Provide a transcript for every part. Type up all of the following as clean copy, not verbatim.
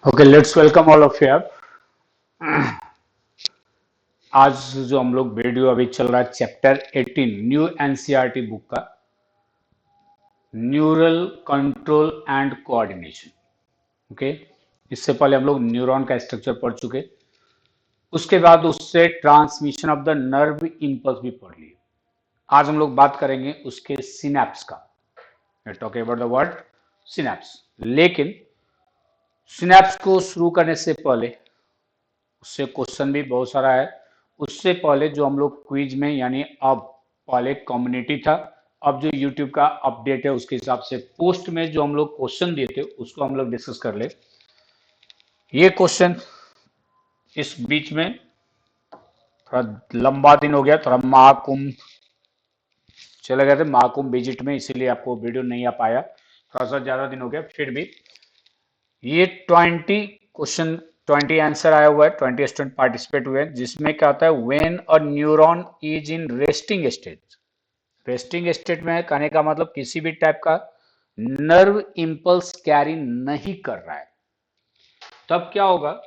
Okay, let's welcome all of you. आज जो हम लोग वीडियो अभी चल रहा है चैप्टर 18 न्यू एनसीईआरटी बुक का, neural control and coordination. Okay, इससे पहले हम लोग न्यूरॉन का स्ट्रक्चर पढ़ चुके, उसके बाद उससे transmission of the nerve impulse भी पढ़ लिए। आज हम लोग बात करेंगे उसके सिनेप्स का। Talking about the word synapse. लेकिन सिनेप्स को शुरू करने से पहले उससे क्वेश्चन भी बहुत सारा है। उससे पहले जो हम लोग क्विज में, यानी अब पहले कम्युनिटी था, अब जो यूट्यूब का अपडेट है उसके हिसाब से पोस्ट में जो हम लोग क्वेश्चन दिए थे उसको हम लोग डिस्कस कर ले। ये क्वेश्चन इस बीच में थोड़ा लंबा दिन हो गया, थोड़ा महाकुंभ चले गए थे, महाकुंभ विजिट में, इसीलिए आपको वीडियो नहीं आ पाया, थोड़ा सा ज्यादा दिन हो गया। फिर भी ये 20 क्वेश्चन 20 आंसर आया हुआ है, 20 स्टूडेंट पार्टिसिपेट हुए हैं, जिसमें क्या होता है when a neuron is in resting state. Resting state में कहने का मतलब किसी भी टाइप का नर्व इंपल्स कैरी नहीं कर रहा है, तब क्या होगा,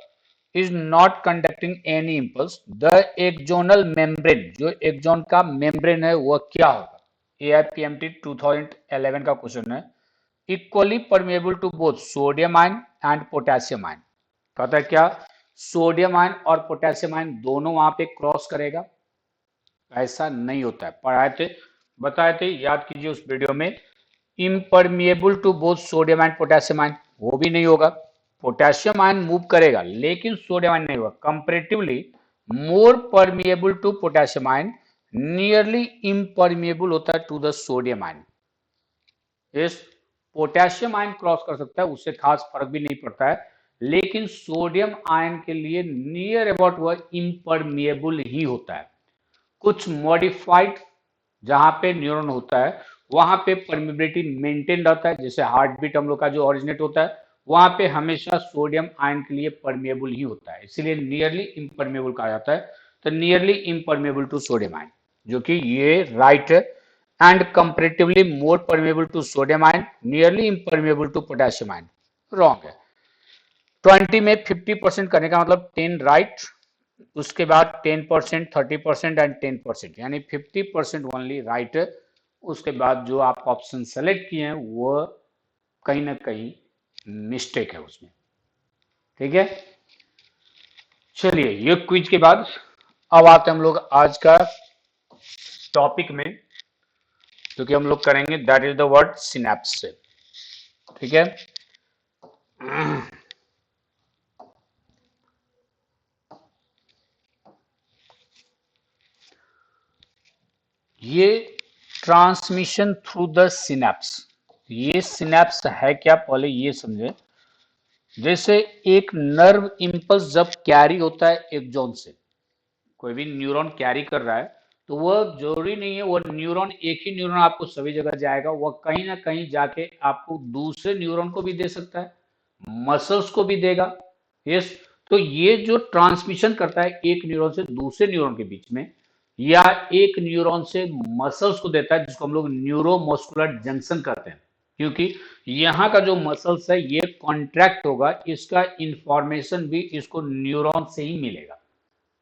is not conducting any impulse the axonal membrane. जो एक्सोन का मेम्ब्रेन है वह क्या होगा, एआईपीएमटी 2011 का क्वेश्चन है। Equally permeable to both sodium ion and potassium ion. कहता है क्या, सोडियम आयन और पोटेशियम आयन दोनों वहां पे क्रॉस करेगा? ऐसा नहीं होता है, पढ़ाए थे, बताए थे, याद कीजिए उस वीडियो में। Impermeable to both sodium and potassium ion, वो भी नहीं होगा। पोटेशियम आयन मूव करेगा लेकिन सोडियम आयन नहीं होगा। Comparatively more permeable to potassium ion, nearly impermeable होता है टू द सोडियम आयन। इस पोटेशियम आयन क्रॉस कर सकता है, उससे खास फर्क भी नहीं पड़ता है, लेकिन सोडियम आयन के लिए नियर अबाउट वह इम्परमिएबल ही होता है। कुछ मॉडिफाइड जहां पे न्यूरॉन होता है वहां पे परमिबिलिटी मेंटेन रहता है, जैसे हार्ट बीट हम लोग का जो ऑरिजिनेट होता है वहां पे हमेशा सोडियम आयन के लिए परमिएबल ही होता है, इसीलिए नियरली इम्परमिएबल कहा जाता है। तो nearly impermeable to sodium ion, जो कि ये राइट है। And comparatively more permeable to sodium ion, nearly impermeable to potassium ion, wrong है। 20 में 50% करने का मतलब 10 राइट, उसके बाद 10%, 30% एंड 10%, यानी 50% ओनली राइट है। उसके बाद जो आप ऑप्शन सेलेक्ट किए हैं वो कहीं ना कहीं मिस्टेक है उसमें। ठीक है, चलिए ये क्विज के बाद अब आते हम लोग आज का टॉपिक में, क्योंकि हम लोग करेंगे that is the word synapse से। ठीक है, ये ट्रांसमिशन थ्रू द सिनेप्स, ये सिनेप्स है क्या पहले ये समझे। जैसे एक नर्व इंपल्स जब कैरी होता है एक जोन से, कोई भी न्यूरॉन कैरी कर रहा है, तो वह जरूरी नहीं है वह न्यूरॉन, एक ही न्यूरॉन आपको सभी जगह जाएगा, वह कहीं ना कहीं जाके आपको दूसरे न्यूरॉन को भी दे सकता है, मसल्स को भी देगा। यस, तो ये जो ट्रांसमिशन करता है एक न्यूरॉन से दूसरे न्यूरॉन के बीच में, या एक न्यूरॉन से मसल्स को देता है, जिसको हम लोग न्यूरोमस्कुलर जंक्शन कहते हैं, क्योंकि यहाँ का जो मसल्स है ये कॉन्ट्रैक्ट होगा, इसका इंफॉर्मेशन भी इसको न्यूरॉन से ही मिलेगा।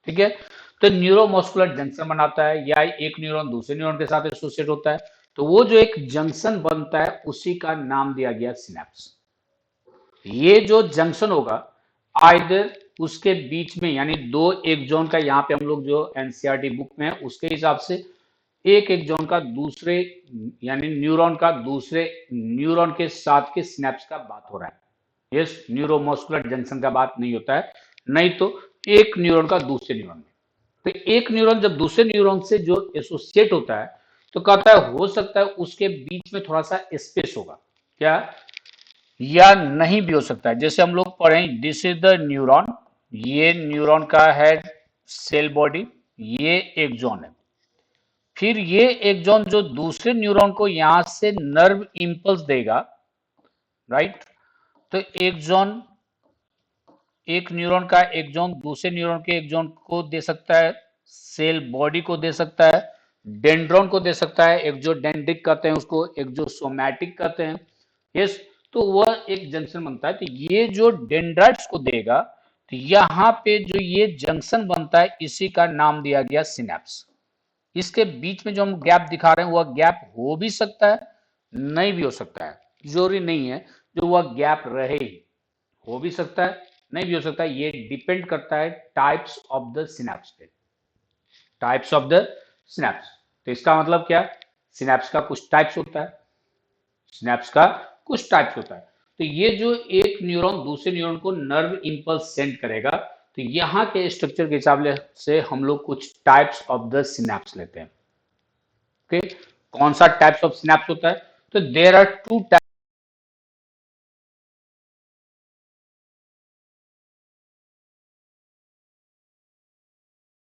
ठीक है, तो न्यूरोमस्कुलर जंक्शन बनाता है, या एक न्यूरॉन दूसरे न्यूरॉन के साथ एसोसिएट होता है, तो वो जो एक जंक्शन बनता है उसी का नाम दिया गया सिनेप्स। ये जो जंक्शन होगा आइदर उसके बीच में, यानी दो एक जोन का, यहाँ पे हम लोग जो एनसीईआरटी बुक में है उसके हिसाब से एक एक जोन का दूसरे, यानी न्यूरॉन का दूसरे न्यूरॉन के साथ के सिनेप्स का बात हो रहा है। यस, न्यूरोमस्कुलर जंक्शन का बात नहीं होता है, नहीं तो एक न्यूरॉन का दूसरे न्यूरॉन में। तो एक न्यूरॉन जब दूसरे न्यूरॉन से जो एसोसिएट होता है, तो कहता है हो सकता है उसके बीच में थोड़ा सा स्पेस होगा, क्या, या नहीं भी हो सकता है। जैसे हम लोग पढ़ें, दिस इज द न्यूरॉन, ये न्यूरॉन का है सेल बॉडी, ये एक्सॉन है। फिर ये एक्सॉन जो दूसरे न्यूरॉन को यहां से नर्व इंपल्स देगा, राइट। तो एक्सॉन, एक न्यूरॉन का एक्सॉन दूसरे न्यूरॉन के एक्सॉन को दे सकता है, सेल बॉडी को दे सकता है, डेंड्रॉन को दे सकता है, एक्सोडेंड्रिक कहते हैं उसको, एक्सोसोमैटिक कहते हैं। यस, तो वह एक जंक्शन बनता है। तो ये जो डेंड्राइट्स को देगा, तो यहाँ पे जो ये जंक्शन बनता है इसी का नाम दिया गया सिनेप्स। इसके बीच में जो हम गैप दिखा रहे हैं वह गैप हो भी सकता है, नहीं भी हो सकता है, जरूरी नहीं है जो वह गैप रहे ही, हो भी सकता है, नहीं भी हो सकता है। ये डिपेंड करता है टाइप्स ऑफ द सिनेप्स पे, टाइप्स ऑफ द सिनेप्स। तो इसका मतलब क्या, सिनेप्स का कुछ टाइप्स होता है, सिनेप्स का कुछ टाइप्स होता है। तो ये जो एक न्यूरॉन दूसरे न्यूरॉन को नर्व इंपल्स सेंड करेगा, तो यहाँ के स्ट्रक्चर के हिसाब से हम लोग कुछ टाइप्स ऑफ द सिनेप्स लेते हैं। ओके, कौन सा टाइप्स ऑफ सिनेप्स होता है, तो there are two types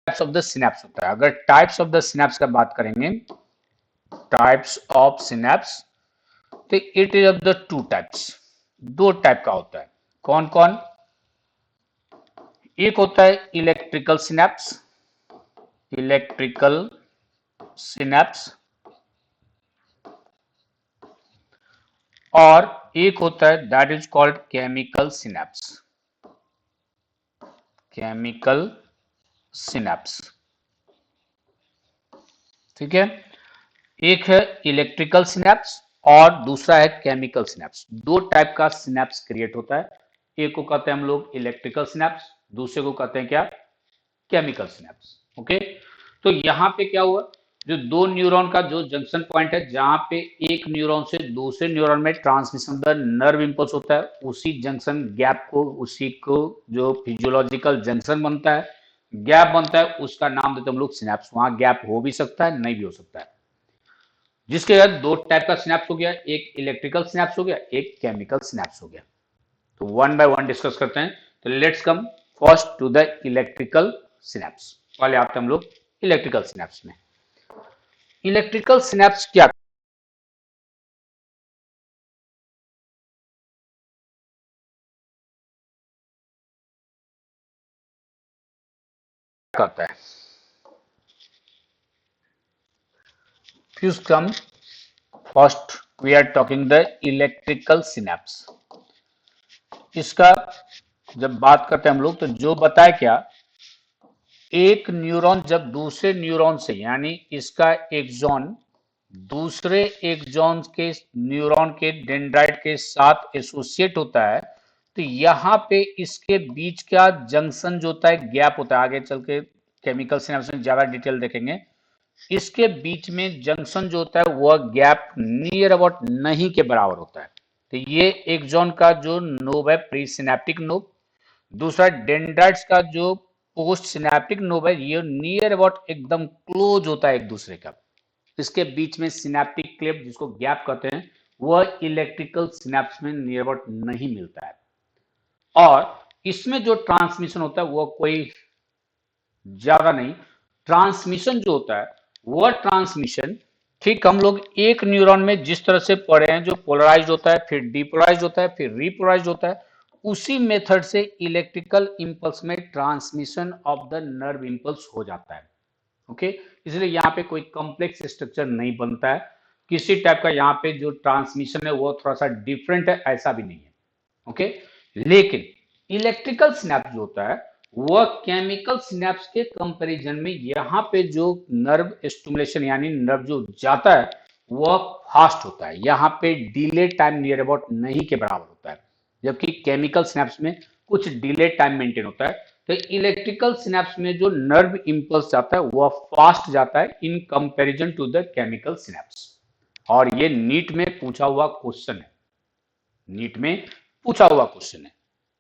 of the synapse होता है। अगर टाइप्स ऑफ द सिनेप्स का बात करेंगे, टाइप्स ऑफ सिनेप्स, तो it is of the two types, दो टाइप का होता है। कौन कौन, एक होता है इलेक्ट्रिकल सिनेप्स, इलेक्ट्रिकल सिनेप्स, और एक होता है that is called chemical synapse, chemical synapse. ठीक है, एक है इलेक्ट्रिकल सिनेप्स और दूसरा है केमिकल सिनेप्स। दो टाइप का सिनेप्स क्रिएट होता है, एक को कहते हैं हम लोग इलेक्ट्रिकल सिनेप्स, दूसरे को कहते हैं क्या, केमिकल सिनेप्स। ओके, तो यहाँ पे क्या हुआ, जो दो न्यूरॉन का जो जंक्शन पॉइंट है, जहां पे एक न्यूरॉन से दूसरे न्यूरॉन में ट्रांसमिशन द नर्व इंपल्स होता है, उसी जंक्शन गैप को, उसी को जो फिजियोलॉजिकल जंक्शन बनता है, गैप बनता है, उसका नाम देते हैं हम लोग सिनेप्स। वहां गैप हो भी सकता है, नहीं भी हो सकता है। जिसके बाद दो टाइप का सिनेप्स हो गया, एक इलेक्ट्रिकल सिनेप्स हो गया, एक केमिकल सिनेप्स हो गया। तो वन बाय वन डिस्कस करते हैं। तो let's come first to the electrical synapse. पहले आते हैं हम लोग इलेक्ट्रिकल सिनेप्स में। इलेक्ट्रिकल सिनेप्स क्या करता है, फ्यूज come first we are talking the electrical synapse. इसका जब बात करते हैं हम लोग, तो जो बताए क्या, एक न्यूरॉन जब दूसरे न्यूरॉन से, यानी इसका एक्सॉन दूसरे एक्सॉन के न्यूरॉन के डेंड्राइट के साथ एसोसिएट होता है, तो यहाँ पे इसके बीच का जंक्शन जो होता है, गैप होता है, आगे चल के केमिकल सिनेप्स में ज्यादा डिटेल देखेंगे। इसके बीच में जंक्शन जो होता है वह गैप नियर अबाउट नहीं के बराबर होता है। तो ये एक्सॉन का जो नोब है प्री सिनेप्टिक नोब, दूसरा डेंड्राइट्स का जो पोस्ट सिनेप्टिक नोब है, ये नियर अबाउट एकदम क्लोज होता है एक दूसरे का। इसके बीच में सिनेप्टिक क्लेफ्ट जिसको गैप कहते हैं, वह इलेक्ट्रिकल सिनेप्स में नियर अबाउट नहीं मिलता है। और इसमें जो ट्रांसमिशन होता है वह कोई ज्यादा नहीं, ट्रांसमिशन जो होता है वह ट्रांसमिशन, ठीक हम लोग एक न्यूरॉन में जिस तरह से पढ़े हैं, जो पोलराइज होता है, फिर डिपोलराइज होता है, फिर रिपोलराइज होता है, उसी मेथड से इलेक्ट्रिकल इंपल्स में transmission of the nerve impulse हो जाता है। ओके, इसलिए यहाँ पे कोई कॉम्प्लेक्स स्ट्रक्चर नहीं बनता है, किसी टाइप का यहाँ पे जो ट्रांसमिशन है वो थोड़ा सा डिफरेंट है, ऐसा भी नहीं है। ओके, लेकिन इलेक्ट्रिकल सिनेप्स जो होता है वह केमिकल सिनेप्स के कंपैरिजन में, यहाँ पे जो नर्व स्टिमुलेशन यानी नर्व जो जाता है वह फास्ट होता है, यहाँ पे डिले टाइम नियर अबाउट नहीं के बराबर होता है, जबकि केमिकल सिनेप्स में कुछ डिले टाइम मेंटेन होता है। तो इलेक्ट्रिकल सिनेप्स में जो नर्व इंपल्स जाता है वह फास्ट जाता है in comparison to the chemical synapse. और ये नीट में पूछा हुआ क्वेश्चन है, नीट में पूछा हुआ क्वेश्चन है।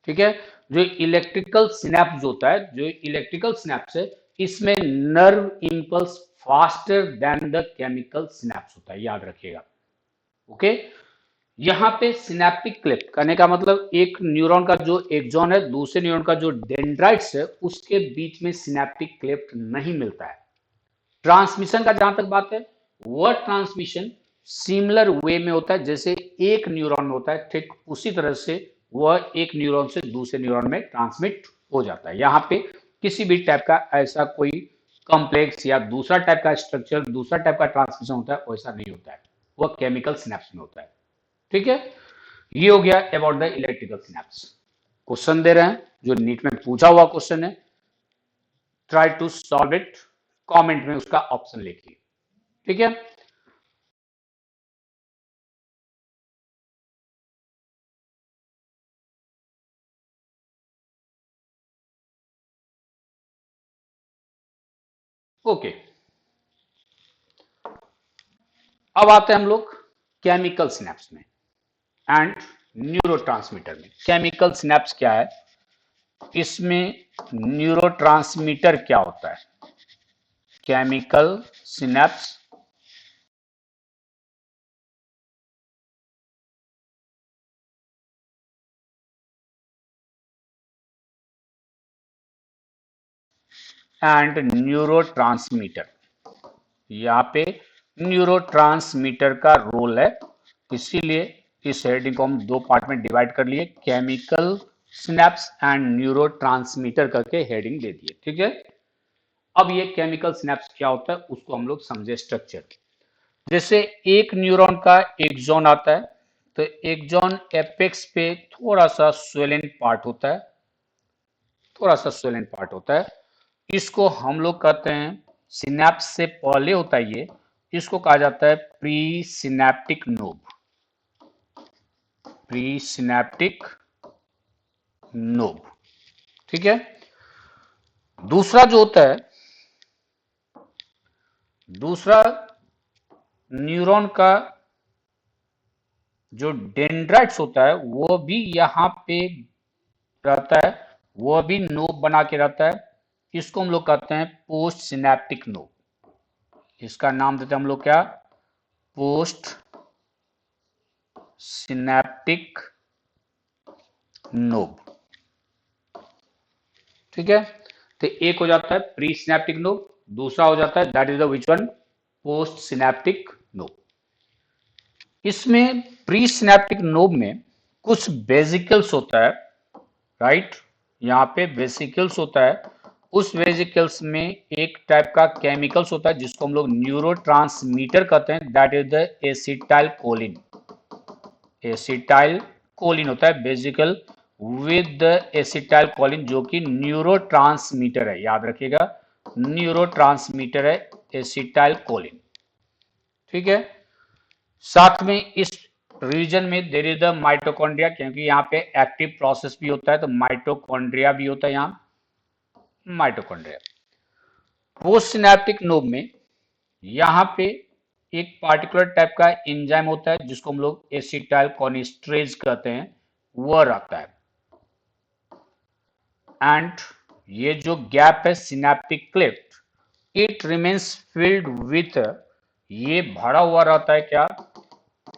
ठीक है, जो इलेक्ट्रिकल सिनेप्स होता है, जो इलेक्ट्रिकल सिनेप्स है, इसमें nerve impulse faster than the chemical synapse होता है, याद रखिएगा। ओके, यहाँ पे सिनेप्टिक क्लेफ्ट करने का मतलब एक न्यूरॉन का जो एक्सॉन है दूसरे न्यूरॉन का जो डेंड्राइट्स है उसके बीच में सिनेप्टिक क्लेफ्ट नहीं मिलता है। ट्रांसमिशन का जहां तक बात है, वह ट्रांसमिशन सिमिलर वे में होता है जैसे एक न्यूरॉन में होता है, ठीक उसी तरह से वह एक न्यूरॉन से दूसरे न्यूरॉन में ट्रांसमिट हो जाता है। यहाँ पे किसी भी टाइप का ऐसा कोई कॉम्प्लेक्स या दूसरा टाइप का स्ट्रक्चर, दूसरा टाइप का ट्रांसमिशन होता है, वैसा नहीं होता है, वह केमिकल सिनेप्स में होता है। ठीक है, ये हो गया about the electrical synapse. Question दे रहे हैं जो नीट में पूछा हुआ क्वेश्चन है, try to solve it, comment में उसका ऑप्शन लिखिए, ठीक है। ओके, अब आते हैं हम लोग केमिकल सिनेप्स में एंड न्यूरोट्रांसमीटर में। केमिकल सिनेप्स क्या है, इसमें न्यूरोट्रांसमीटर क्या होता है। केमिकल सिनेप्स एंड न्यूरोट्रांसमीटर, यहाँ पे न्यूरोट्रांसमीटर का रोल है, इसीलिए इस हेडिंग को हम दो पार्ट में डिवाइड कर लिए, केमिकल सिनेप्स एंड न्यूरोट्रांसमीटर करके हेडिंग दे दिए, ठीक है। अब ये केमिकल सिनेप्स क्या होता है उसको हम लोग समझे स्ट्रक्चर। जैसे एक न्यूरॉन का एक जोन आता है, तो एक जोन एपेक्स पे थोड़ा सा स्वेलन पार्ट होता है, थोड़ा सा स्वेलन पार्ट होता है, इसको हम लोग कहते हैं, सिनेप्स से पहले होता है ये, इसको कहा जाता है pre synaptic knob, pre synaptic knob, ठीक है। दूसरा जो होता है, दूसरा न्यूरॉन का जो डेंड्राइट्स होता है वो भी यहाँ पे रहता है, वो भी नोब बना के रहता है, इसको हम लोग कहते हैं पोस्ट सिनेप्टिक नोब। इसका नाम देते हैं हम लोग क्या, पोस्ट सिनेप्टिक नोब, ठीक है। तो एक हो जाता है प्री सिनेप्टिक नोब, दूसरा हो जाता है that is the which one, post synaptic knob. इसमें प्री सिनेप्टिक नोब में कुछ वेसिकल्स होता है, राइट, यहाँ पे वेसिकल्स होता है, उस वेसिकल्स में एक टाइप का केमिकल्स होता है जिसको हम लोग न्यूरोट्रांसमीटर कहते हैं, that is the acetyl choline, acetyl choline होता है vesicle with the acetyl choline, जो कि न्यूरोट्रांसमीटर है, याद रखिएगा न्यूरोट्रांसमीटर है एसिटाइल कोलिन, ठीक है। साथ में इस रीजन में देर इज द माइटोकॉन्ड्रिया, क्योंकि यहाँ पे एक्टिव प्रोसेस भी होता है, तो माइटोकॉन्ड्रिया भी होता है यहाँ, माइटोकॉन्ड्रिया। पोस्ट सिनेप्टिक नोब में यहाँ पे एक पार्टिकुलर टाइप का एंजाइम होता है जिसको हम लोग एसिटाइल कोलिनेस्टरेज कहते हैं, वह रहता है। एंड ये जो गैप है synaptic cleft, it remains filled with, ये भरा हुआ रहता है क्या,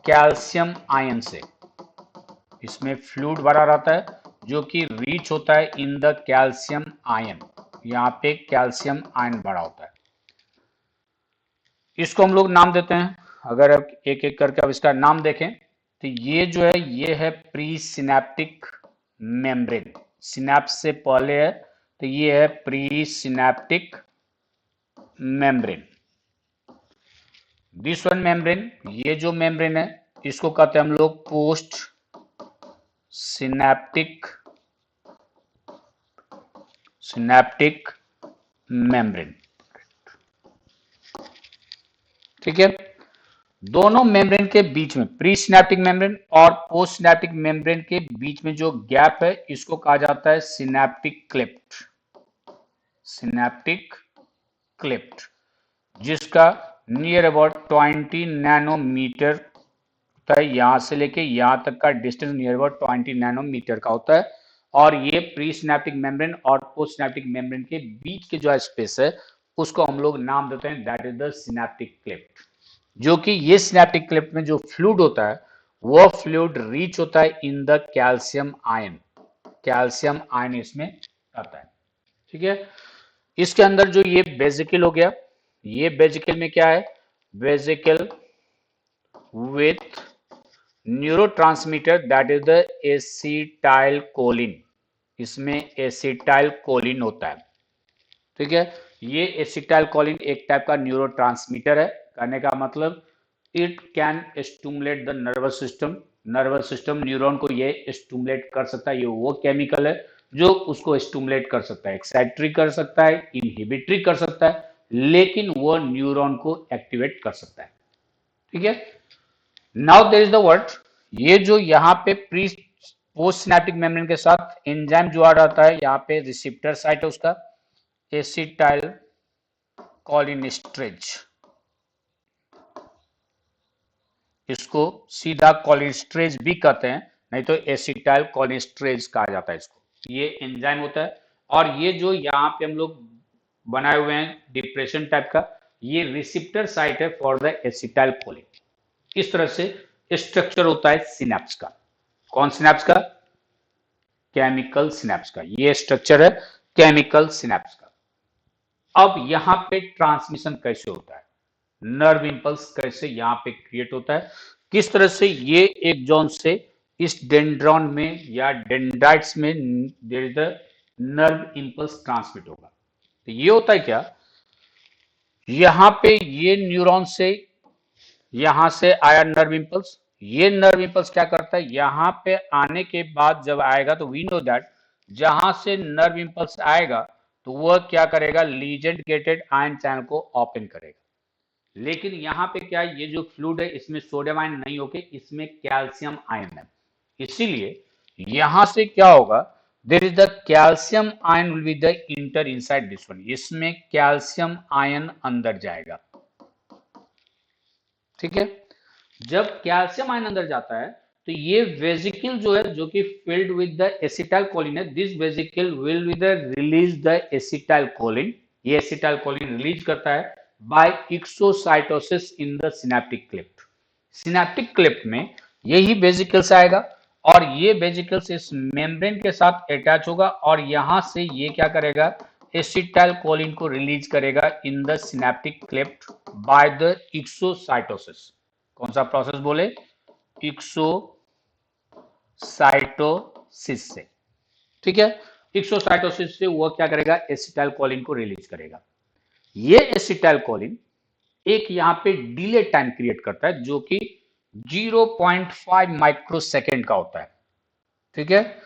कैल्शियम आयन से, इसमें फ्लूइड भरा रहता है जो कि रीच होता है इन द कैल्शियम आयन, यहाँ पे कैल्शियम आयन भरा होता है, इसको हम लोग नाम देते हैं। अगर आप एक एक करके अब इसका नाम देखें तो ये जो है ये है प्री सिनेप्टिक मेम्ब्रेन, सिनेप्स से पहले है, तो ये है pre synaptic membrane. This one membrane, ये जो मेम्ब्रेन है इसको कहते हैं हम लोग पोस्ट सिनेप्टिक, सिनेप्टिक मेम्ब्रेन, ठीक है। दोनों मेम्ब्रेन के बीच में, प्री सिनेप्टिक मेम्ब्रेन और पोस्ट सिनेप्टिक मेम्ब्रेन के बीच में जो गैप है इसको कहा जाता है सिनेप्टिक क्लेफ्ट, सिनेप्टिक क्लेफ्ट, जिसका नियर अबाउट 20 नैनोमीटर होता है, यहां से लेके यहां तक का डिस्टेंस नियर अबाउट 20 नैनोमीटर का होता है, और ये प्री सिनेप्टिक मेम्ब्रेन और पोस्ट सिनेप्टिक मेम्ब्रेन के बीच के जो स्पेस है उसको हम लोग नाम देते हैं that is the synaptic cleft, जो कि ये सिनेप्टिक क्लेफ्ट में जो फ्लूइड होता है वो फ्लूइड रीच होता है in the calcium ion, calcium ion इसमें आता है, ठीक है। इसके अंदर जो ये वेसिकल हो गया, ये वेसिकल में क्या है, vesicle with neurotransmitter that is the acetyl choline, इसमें एसिटाइल कोलिन होता है, ठीक है। ये एसिटाइल कोलिन एक टाइप का न्यूरोट्रांसमीटर है, कहने का मतलब it can stimulate the nervous system, nervous system neuron को ये स्टिमुलेट कर सकता है, ये वो केमिकल है जो उसको स्टिमुलेट कर सकता है, एक्साइटरी कर सकता है, इनहिबिटरी कर सकता है, लेकिन वो न्यूरॉन को एक्टिवेट कर सकता है। ठीक है, now there is the word, ये जो यहाँ पे प्री पोस्ट सिनेप्टिक मेम्ब्रेन के साथ एंजाइम जो आ जाता है, यहाँ पे रिसेप्टर साइट है उसका एसिटाइल कोलिनेस्टरेज, इसको सीधा कोलिनेस्टरेज भी कहते हैं, नहीं तो एसिटाइल कोलिनेस्टरेज कहा जाता है इसको। ये एंजाइम होता है और ये जो यहाँ पे हम लोग बनाए हुए हैं डिप्रेशन टाइप का, ये रिसेप्टर साइट है फॉर द एसिटाइल कोलिन। इस तरह से स्ट्रक्चर होता है सिनेप्स का। कौन सिनेप्स का? केमिकल सिनेप्स का। ये स्ट्रक्चर है केमिकल सिनेप्स का। अब यहां पे ट्रांसमिशन कैसे होता है, नर्व इंपल्स कैसे यहां पे क्रिएट होता है, किस तरह से ये एक जोन से इस डेंड्रॉन में या डेंड्राइट्स में there is the nerve impulse transmit होगा। तो ये होता है क्या, यहां पे ये न्यूरॉन से यहां से आया नर्व इंपल्स, ये नर्व इंपल्स क्या करता है, यहां पे आने के बाद जब आएगा तो वी नो दैट जहां से नर्व इंपल्स आएगा तो वह क्या करेगा, लीजेंड गेटेड आयन चैनल को ओपन करेगा। लेकिन यहाँ पे क्या है, ये जो फ्लूइड है इसमें सोडियम आयन नहीं होके इसमें कैल्शियम आयन है, इसीलिए यहां से क्या होगा, there is the calcium ion will be the inter inside this one, इसमें कैल्शियम आयन अंदर जाएगा। ठीक है, जब कैल्शियम आयन अंदर जाता है तो ये वेजिकल जो है जो कि filled with the acetylcholine है, this vesicle will with release the acetylcholine, ये एसिटाइल कोलिन रिलीज करता है by exocytosis in the synaptic cleft. Synaptic cleft में यही वेजिकल्स आएगा और ये वेजिकल्स इस मेम्ब्रेन के साथ अटैच होगा और यहां से ये क्या करेगा, एसिटाइल कोलिन को रिलीज करेगा इन the synaptic Clift by the exocytosis. कौन सा प्रोसेस बोले, एक्सोसाइटोसिस से। ठीक है, एक्सोसाइटोसिस से वो क्या करेगा, एसिटाइल कोलिन को रिलीज करेगा। ये एसिटाइल कोलिन एक यहां पे डिले टाइम क्रिएट करता है जो कि 0.5 माइक्रोसेकंड का होता है। ठीक है,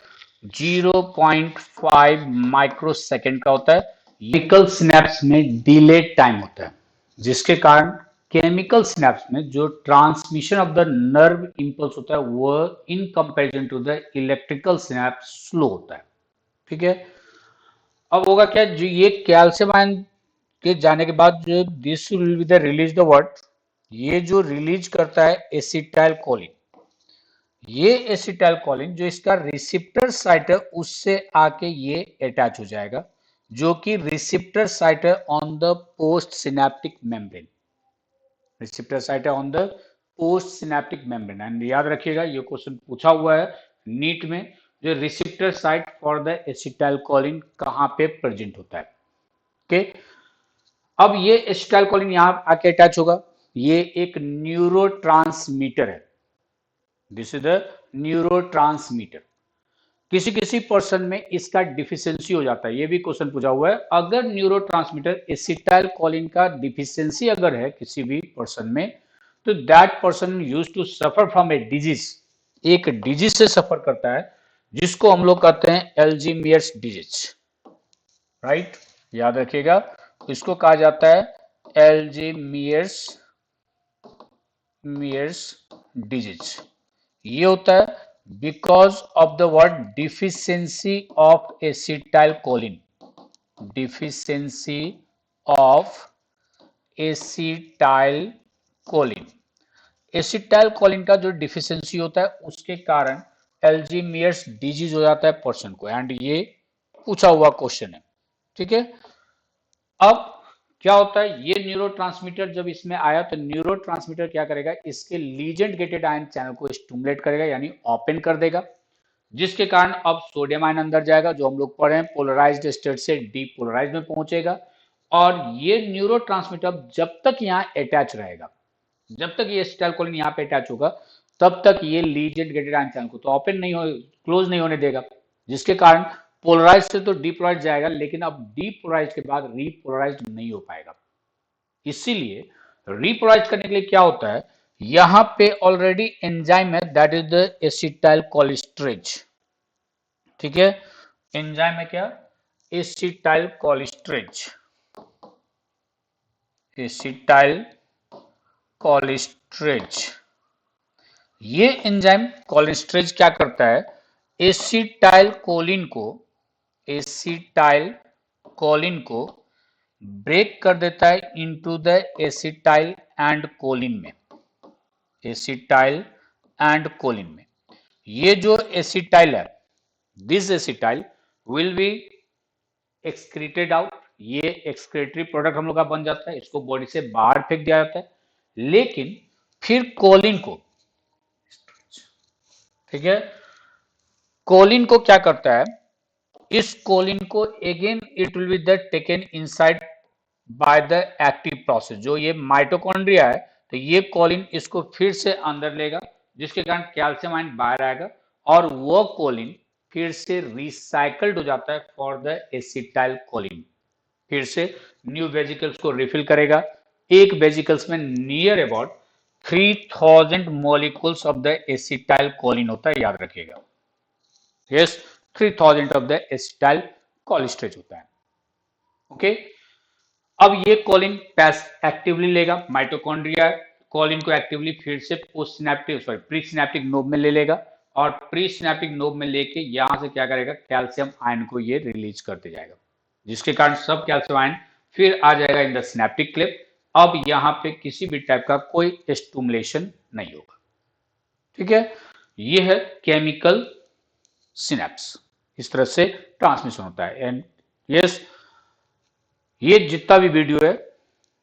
0.5 माइक्रोसेकंड का होता है। केमिकल सिनेप्स में डिले टाइम होता है जिसके कारण केमिकल सिनेप्स में जो transmission of the nerve impulse होता है वो in comparison to the electrical synapse slow होता है। ठीक है, अब होगा क्या, जो ये कैल्शियम आयन के जाने के बाद जो this will be the release the what, ये जो रिलीज करता है एसिटाइल कोलिन, ये एसिटाइल कोलिन जो इसका रिसेप्टर साइट है उससे आके ये अटैच हो जाएगा, जो कि रिसेप्टर साइट है on the post synaptic membrane, receptor site है on the post synaptic membrane. And याद रखिएगा ये क्वेश्चन पूछा हुआ है नीट में, जो receptor site for the acetyl choline कहां पे प्रेजेंट होता है। ओके, अब ये एसिटाइल कोलिन यहां आके अटैच होगा, ये एक न्यूरोट्रांसमीटर है, दिस इज द न्यूरोट्रांसमीटर। किसी किसी पर्सन में इसका डिफिशियंसी हो जाता है, ये भी क्वेश्चन पूछा हुआ है, अगर न्यूरोट्रांसमीटर एसिटाइल कोलिन का डिफिशियंसी अगर है किसी भी पर्सन में तो that person used to suffer from a disease, एक डिजीज से सफर करता है जिसको हम लोग कहते हैं एल्जीमियर्स डिजीज। राइट, याद रखिएगा, इसको कहा जाता है एल्जीमियर्स डिजीज। ये होता है because of the word deficiency of acetyl choline, deficiency of acetyl choline, acetyl choline का जो डिफिशियंसी होता है उसके कारण एल्जीमियर्स डिजीज हो जाता है पर्सन को। एंड ये पूछा हुआ क्वेश्चन है। ठीक है, अब क्या होता है, ये न्यूरोट्रांसमीटर जब इसमें आया तो न्यूरोट्रांसमीटर क्या करेगा, इसके लीजेंड गेटेड आयन चैनल को स्टिमुलेट करेगा यानी ओपन कर देगा, जिसके कारण अब सोडियम आयन अंदर जाएगा, जो हम लोग पढ़े हैं पोलराइज्ड स्टेट से डीपोलराइज्ड में पहुंचेगा। और ये न्यूरोट्रांसमीटर जब तक यहाँ अटैच रहेगा, जब तक ये एसिटाइल कोलिन यहाँ पे अटैच होगा तब तक ये लीजेंड गेटेड आयन चैनल को तो ओपन नहीं हो, क्लोज नहीं होने देगा, जिसके कारण पोलराइज से तो डीपोलराइज जाएगा लेकिन अब डीपोलराइज के बाद रीपोलराइज नहीं हो पाएगा। इसीलिए रीपोलराइज करने के लिए क्या होता है, यहां पे ऑलरेडी एंजाइम है, दैट इज द एसिटाइल कोलेस्ट्रेज। ठीक है, एंजाइम है क्या, एसिटाइल कोलेस्ट्रेज, एसिटाइल कोलेस्ट्रेज। ये एंजाइम कोलेस्ट्रेज क्या करता है, एसिटाइल कोलिन को, एसिटाइल कोलिन को ब्रेक कर देता है into the acetyl and choline में, एसिटाइल एंड कोलिन में। ये जो एसिटाइल है, this acetyl will be excreted out, ये एक्सक्रीटरी प्रोडक्ट हम लोग का बन जाता है, इसको बॉडी से बाहर फेंक दिया जाता है। लेकिन फिर कोलिन को, ठीक है, कोलिन को क्या करता है, इस कोलिन को again it will be the taken inside by the active process. जो ये माइटोकॉन्ड्रिया है, तो ये कोलिन इसको फिर से अंदर लेगा, जिसके कारण कैल्शियम आयन बाहर आएगा, और वो कोलिन फिर से रिसाइकल्ड हो जाता है फॉर द एसिटाइल कोलिन, फिर से न्यू वेजिकल्स को रिफिल करेगा। एक वेजिकल्स में near about 3000 molecules of the acetyl choline होता है, याद रखिएगा। यस, 3000 ऑफ द एसिटाइल कोलेस्ट्रेज होता है। ओके, अब ये कोलिन पैस एक्टिवली लेगा, माइटोकॉन्ड्रिया कोलिन को एक्टिवली फिर से post synaptic sorry pre synaptic knob में ले लेगा, और प्री सिनेप्टिक नोब में लेके यहां से क्या करेगा, कैल्शियम आयन को ये रिलीज करते जाएगा, जिसके कारण सब कैल्शियम आयन फिर आ जाएगा इन द सिनेप्टिक क्लिप। अब यहां पे किसी भी टाइप का कोई स्टिमुलेशन नहीं होगा। ठीक है, ये है केमिकल सिनेप्स, इस तरह से ट्रांसमिशन होता है। एंड यस, ये जितना भी वीडियो है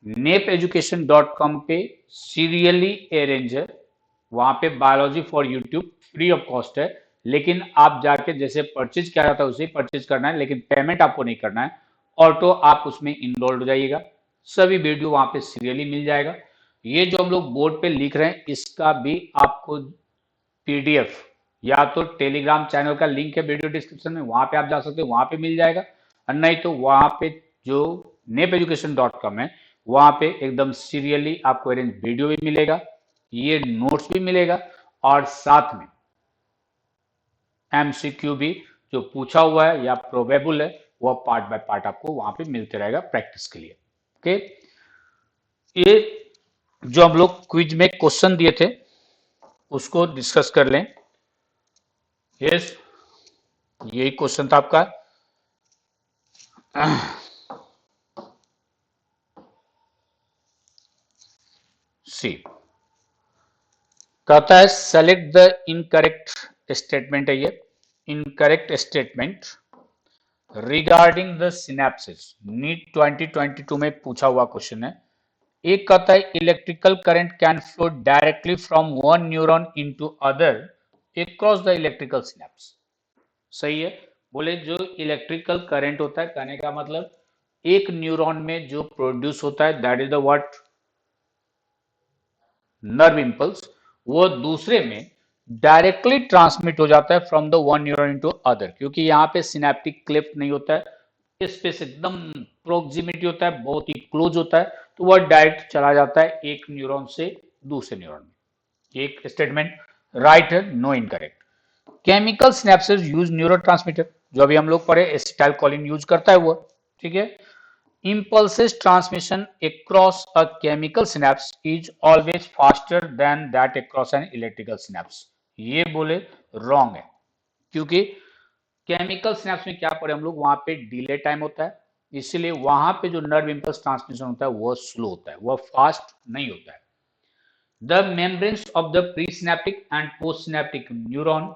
nepeducation.com पे सीरियली अरेंज है, वहां पे biology for YouTube free of cost है, लेकिन आप जाके जैसे परचेज किया जाता है उसे परचेज करना है, लेकिन पेमेंट आपको नहीं करना है, ऑटो आप उसमें इनरोल्ड हो जाइएगा, सभी वीडियो वहां पे सीरियली मिल जाएगा। ये जो हम लोग बोर्ड पे लिख रहे हैं, इसका भी आपको पीडीएफ या तो टेलीग्राम चैनल का लिंक है वीडियो डिस्क्रिप्शन में, वहां पे आप जा सकते हो, वहां पे मिल जाएगा। और नहीं तो वहां पे जो nepeducation.com है, वहां पे एकदम सीरियली आपको अरेंज वीडियो भी मिलेगा, ये नोट्स भी मिलेगा, और साथ में एमसीक्यू भी जो पूछा हुआ है या प्रोबेबल है, वह पार्ट बाय पार्ट आपको वहां पे मिलते रहेगा प्रैक्टिस के लिए। ओके, ये जो हम लोग क्विज में क्वेश्चन दिए थे उसको डिस्कस कर लें। यस, यही क्वेश्चन था आपका। सी कहता है सेलेक्ट द इनकरेक्ट स्टेटमेंट है, ये incorrect statement regarding the synapsis, NEET 2022 में पूछा हुआ क्वेश्चन है। एक कहता है electrical current can flow directly from one neuron into other across the electrical synapse. सही है, बोले जो इलेक्ट्रिकल करंट होता है, कहने का मतलब एक न्यूरॉन में जो प्रोड्यूस होता है that is the what, nerve impulse, वो दूसरे में डायरेक्टली ट्रांसमिट हो जाता है from the one neuron into other, क्योंकि यहाँ पे सिनेप्टिक क्लेफ्ट नहीं होता है, स्पेस एकदम प्रोक्सिमिटी होता है, बहुत ही क्लोज होता है, तो वह डायरेक्ट चला जाता है एक न्यूरॉन से दूसरे न्यूरॉन में। एक स्टेटमेंट राइट है, no incorrect. Chemical synapsis use neurotransmitter, जो अभी हम लोग पढ़े एसिटाइल कोलिन यूज करता है वो। ठीक है, impulses transmission across a chemical synapse is always faster than that across an electrical synapse। ये बोले रॉन्ग है, क्योंकि केमिकल सिनेप्स में क्या पढ़े हम लोग, वहां पे डिले टाइम होता है, इसलिए वहां पे जो नर्व इंपल्स ट्रांसमिशन होता है वो स्लो होता है, वो फास्ट नहीं होता है। The membranes of the presynaptic and postsynaptic neuron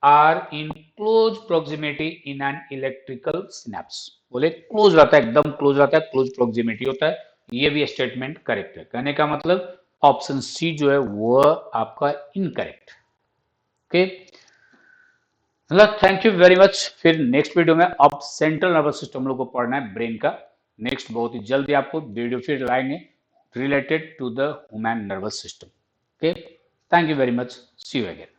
are in close proximity in an electrical synapse। बोले क्लोज रहता है, एकदम क्लोज रहता है, क्लोज प्रोक्सिमिटी होता है, ये भी स्टेटमेंट करेक्ट है। कहने का मतलब ऑप्शन सी जो है वो आपका इनकरेक्ट। ओके, मतलब थैंक यू वेरी मच। फिर नेक्स्ट वीडियो में अब सेंट्रल नर्वस सिस्टम लोग को पढ़ना है, ब्रेन का। नेक्स्ट बहुत ही जल्दी आपको वीडियो फिर लाएंगे related to the human nervous system। Okay, thank you very much, see you again।